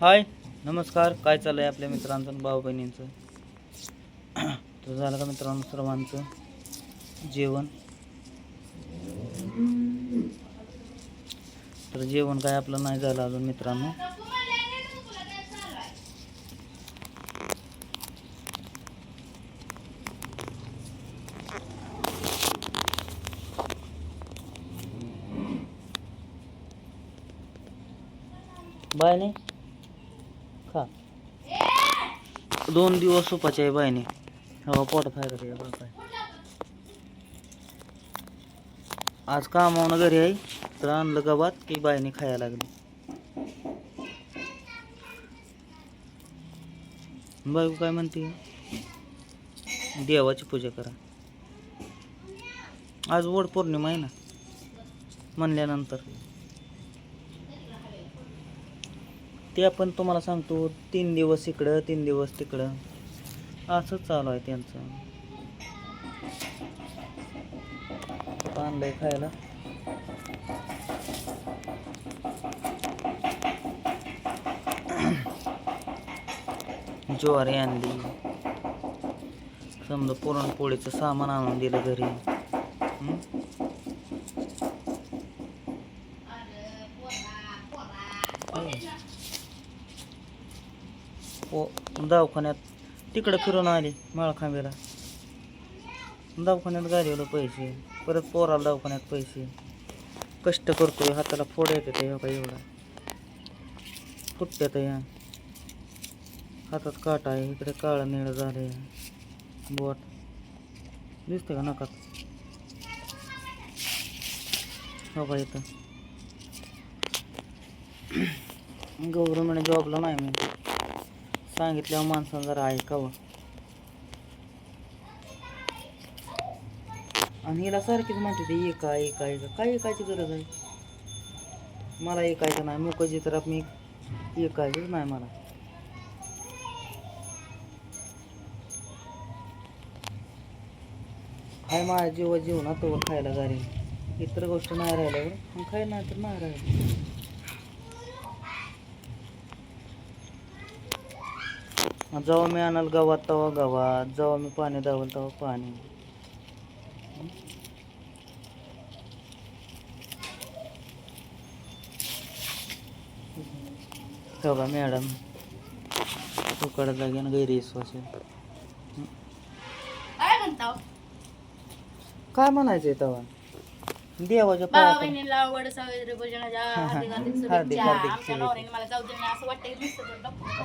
हाय नमस्कार. काय चालू आहे आपल्या मित्रांचं आणि भाऊ बहिणींचं? तर झालं का मित्रांनो सर्वांचं जेवण? तर जेवण काय आपलं नाही झालं अजून मित्रांनो. बाय नाही खा 2 दिवस उपाचे आहे बायने. हो पोटात आहे का काय? आज कामावून घरी आहे तर आणलं गवात की बायने खायला लागली. बायको काय म्हणते? देवाची पूजा करा. आज वड पौर्णिमा आहे ना म्हणल्यानंतर ते आपण तुम्हाला सांगतो 3 दिवस इकडं 3 दिवस तिकडं असंच चालू आहे त्यांचं. आणलंय खायला. ज्वारी आणली, समजा पुरणपोळीचं सामान आणून दिलं घरी. दवाखान्यात तिकडं फिरून आली माळखांबीला. दवाखान्यात घालवलं पैसे, परत पोराला दवाखान्यात पैसे. कष्ट करतोय, हाताला फोड येते ते का एवढा फुटत्यात या हातात काटा आहे, इकडे काळं निळं झालंय बोट दिसते का नकात? हो का इथं गव्हर्नमेंट जॉबला नाही मी सांगितल्यावर माणसानं जरा ऐकावं. आणि हिला सारखीच म्हणते ते एका काय ऐकायची गरज आहे? मला ऐकायचं नाही मुकजी तर मी ऐकायचंच नाही मला. हाय माझ्या जीवनात तो खायला घरी इतर गोष्ट नाही राहिल्यावर मग खाय नाही तर नाही राहिलं. जेव्हा मी आणाल गावात तेव्हा गावात, जेव्हा मी पाणी दावल तेव्हा पाणी. तेव्हा मॅडम तू कडे जागे ना गैरविश्वास आहे. काय म्हणायचंय तेव्हा? देवाच्या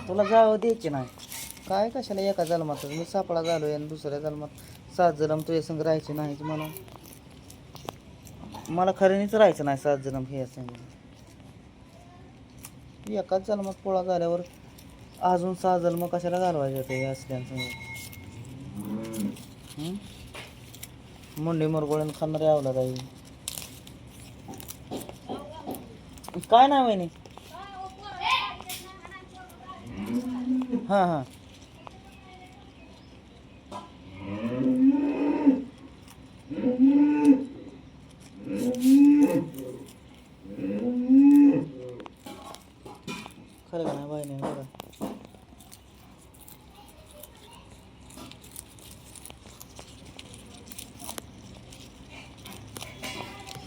तुला जावं द्यायचे नाही काय कशाला? एका जन्मात मी सापळा झालोय आणि दुसऱ्या जन्मात 7 जन्म तुझ्या संग राहायचे नाहीत म्हणून मला खऱ्यानेच राहायचं नाही 7 जन्म हे संग. एकाच जन्मात पोळा झाल्यावर अजून 6 जन्म कशाला घालवायचे ते असल्यांसंग? मुंडी मुरगोळून खाणारे आवला राही. काय नाही वहिनी? हां खरं का नाही बहिणी? बघा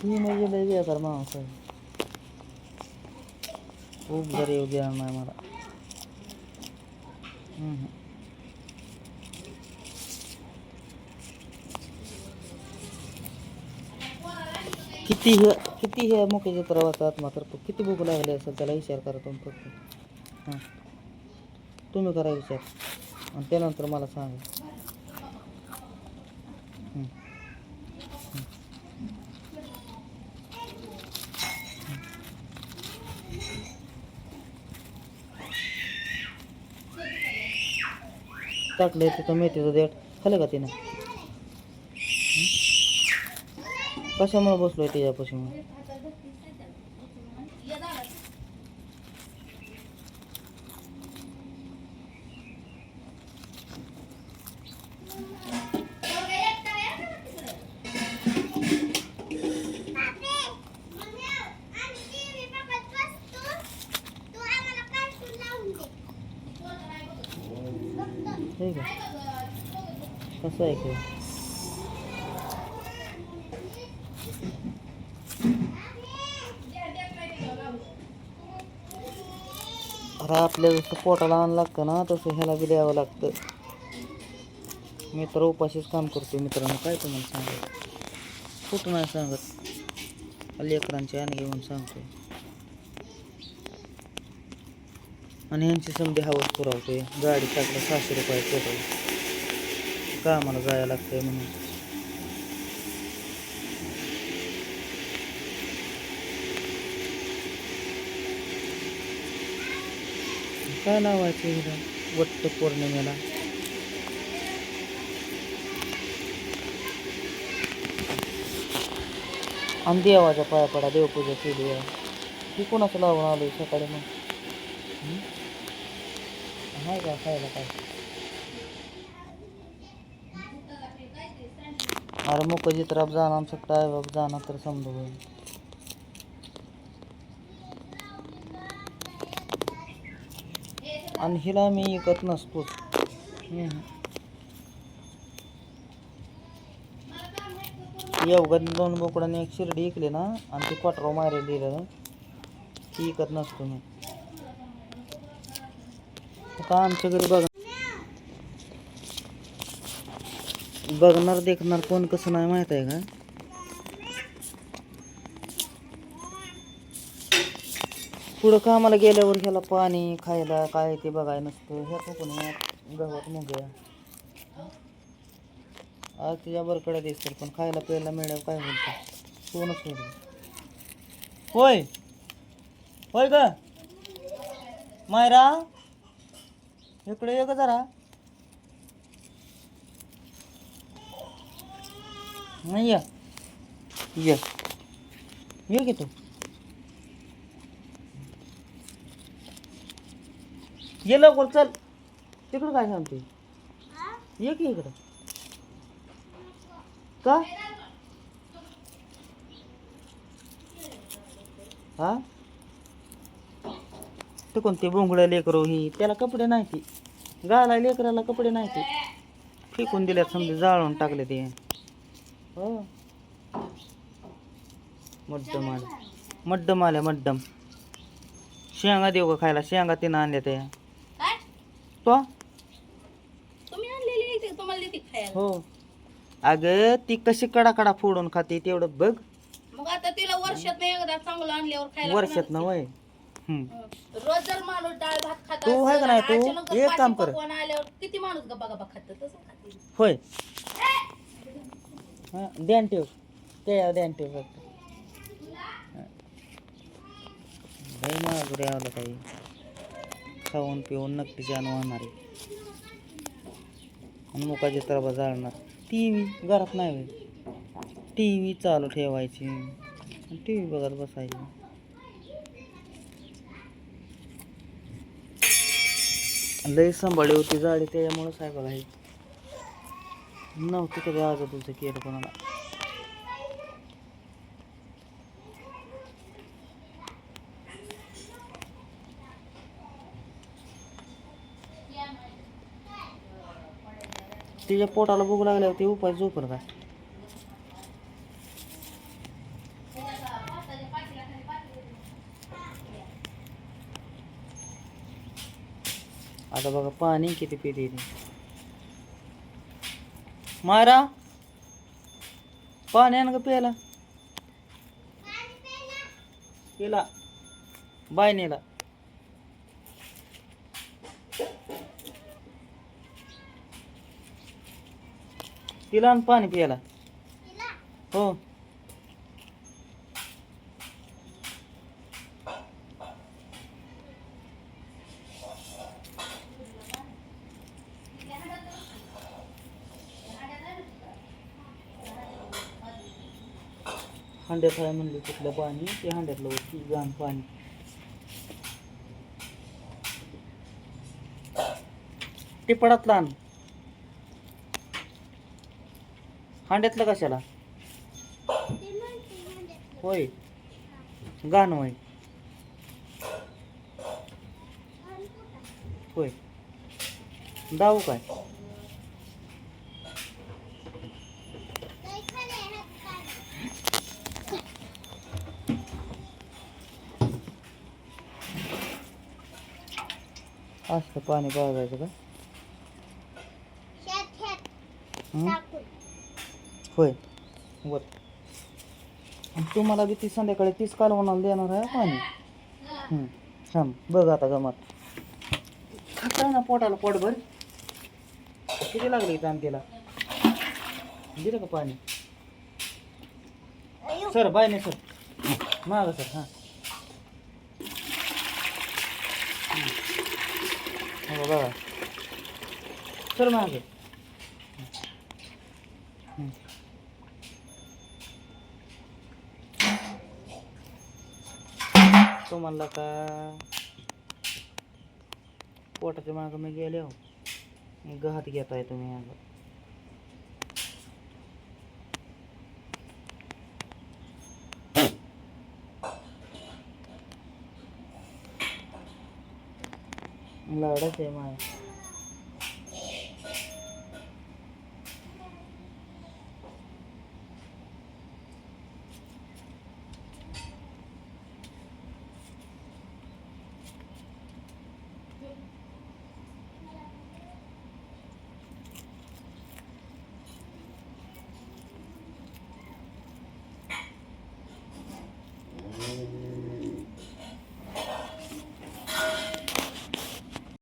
ही म्हणजे लय बेकार माणूस आहे. खूप घरी येऊ द्या नाही मला. किती हे मुख्याच्या प्रवासात आत्मा करतो. किती भूक लागली असेल त्याला विचार करा तुम्ही फक्त. तुम्ही करा विचार आणि त्यानंतर मला सांगा. टाकले तिथं मेथीचं देठ खाल्लं का तिनं? कशामुळे बसलोय त्याच्यापासून? हे का कसं आहे की अरे आपल्या जसं पोटाला आण लागतं ना तसं ह्याला बी द्यावं लागतं. मी तर उपाशीच काम करतो मित्रांनो, काय तुम्हाला सांगत कुठं नाही सांगत, लेकरांची आण घेऊन सांगतोय आणि ह्यांची समधी हवस पुरवतोय. गाडी टाकलं 600 रुपये पेट्रोल, कामाला जायला लागतंय म्हणून. काय लावायचं इकडं वट्ट पौर्णिमेला? आणि देवाच्या पाया पडा, देवपूजा केली आहे. ती कोणाचं लावून आलोय सकाळी मग? हाय का खायला काय? अरे मुक जित्राप जाणार सकता आहे बाबा, जाणार तर समजा होईल. आणि हिला मी ऐकत नसतोच. एवढं 2 बोकडांनी एक शिर्डी ऐकली ना आणि ती पटराव मारायला दिलं, ती ऐकत नसतो मी. आता आमच्या घरी बघणार देखणार कोण कसं नाही माहित आहे का? पुढं कामाला गेल्यावर ह्याला पाणी खायला काय ते बघाय नसतं. ह्या पण गव्हात मुंग्या आज तुझ्या बरकड्या दिसतील, पण खायला प्यायला मिळालं काय बोलतो कोणच होईल. होय होय ग मायरा, इकडे ये ग जरा. नाही ये ये की तू ये लवकर चल. तिकडं काय सांगते, ये की इकडं. का हा ते कोणते बोंगड्या लेकरो ही, त्याला कपडे नाही ती घालाय, लेकराला कपडे नाही ते फेकून दिल्यात समजा, जाळून टाकले ते. हो मड्डम आल्या मड्डम. शेंगा देऊ का खायला? शेंगा तिनं आणल्या त्या तो. हो अगं ती कशी कडा फोडून खाते तेवढं बघ. मग आता तिला वर्षात एकदा चांगलं आणल्यावर खायला वर्षात ना वय. रोज जर माणूस डाळ भात खात तू आहे का नाही, तू एक काम कर, आल्यावर किती माणूस गप्पा गप्पा खात तसं खाते. होय ध्यान ठेव, ते ध्यान ठेव फक्त. लय माजुरी आलं काही खाऊन पिऊन नक्की जाण वाहणार आहे. आणि मुकाची तरबा जाळणार. टी व्ही घरात नाही होय, टी व्ही चालू ठेवायची, टी व्ही बघत बसायची. लय सांभाळी होती जाडी, त्याच्यामुळंच आहे बघा. हे नव्हतं कधी आज तुझं केलं कोणाला. तिच्या पोटाला भूक लागल्यावर ते उपाय झोपल का? आता बघा पाणी किती पिते मारा, पाणी आण का प्यायला? पिला बायनेला. तिला आण पाणी प्यायला. हो हांड्यात आहे म्हणलं तिथलं पाणी, ते हांड्यातलं होती घाण पाणी. ते पडातलं आण, हांड्यातलं कशाला? होय घाण होय होय. दाऊ काय असतं पाणी पाजायचं का हं? होय वर आणि तुम्हाला बी ती संध्याकाळी 30 कालवणाला देणार आहे पाणी थांब बघ आता गमात खाता ना पोटाला पोटभर किती लागले तांतीला दिलं का पाणी सर बाय नाही सर माग सर हां हो बघा सर माग तो म्हणला का पोटाच्या मागं मी गेले हो गहात घेताय तुम्ही अगं लाडाच आहे माय